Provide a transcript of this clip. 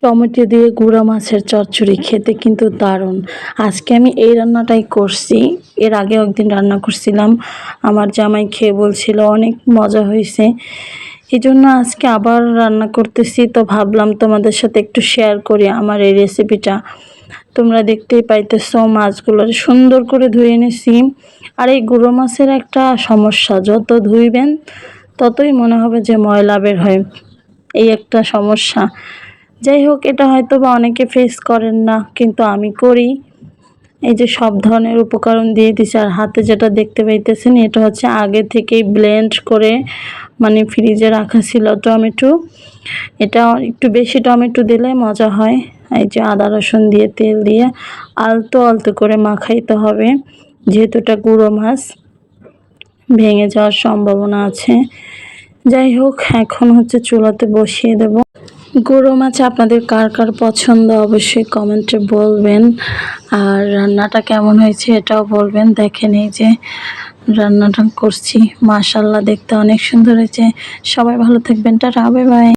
Tomato দিয়ে গুঁড়া মাছের চচ্চড়ি খেতে কিন্তু দারুণ। আজকে আমি এই রান্নাটাই করছি। এর আগেও একদিন রান্না করছিলাম, আমার জামাই খেয়ে বলছিল অনেক মজা হয়েছে। এই জন্য আজকে আবার রান্না করতেছি, তো ভাবলাম তোমাদের সাথে একটু শেয়ার করি আমার এই রেসিপিটা। তোমরা দেখতেই পাইতেছো মাছগুলো সুন্দর করে ধুয়ে নিছি। আর এই গুঁড়ো মাছের একটা সমস্যা, যত ধুইবেন ততই মনে হবে যে ময়লা বের হয়, এই একটা সমস্যা। যাই হোক, এটা হয়তো বা অনেকে ফেস করেন না, কিন্তু আমি করি। এই যে সব ধরনের উপকরণ দিয়ে দিছি, আর হাতে যেটা দেখতে পাইতেছেন এটা হচ্ছে আগে থেকেই ব্লেন্ড করে মানে ফ্রিজে রাখা ছিল টমেটো। এটা একটু বেশি টমেটো দিলে মজা হয়। এই যে আদা রসুন দিয়ে তেল দিয়ে আলতো আলতো করে মাখাইতে হবে, যেহেতু এটা গুঁড়ো মাছ, ভেঙে যাওয়ার সম্ভাবনা আছে। যাই হোক, এখন হচ্ছে চুলাতে বসিয়ে দেব। গুঁড়ো মাছ আপনাদের কার কার পছন্দ অবশ্যই কমেন্টে বলবেন, আর রান্নাটা কেমন হয়েছে এটাও বলবেন। দেখেন এই যে রান্নাটা করছি, মাশাআল্লাহ দেখতে অনেক সুন্দর হয়েছে। সবাই ভালো থাকবেন, টাটা, বাই বাই।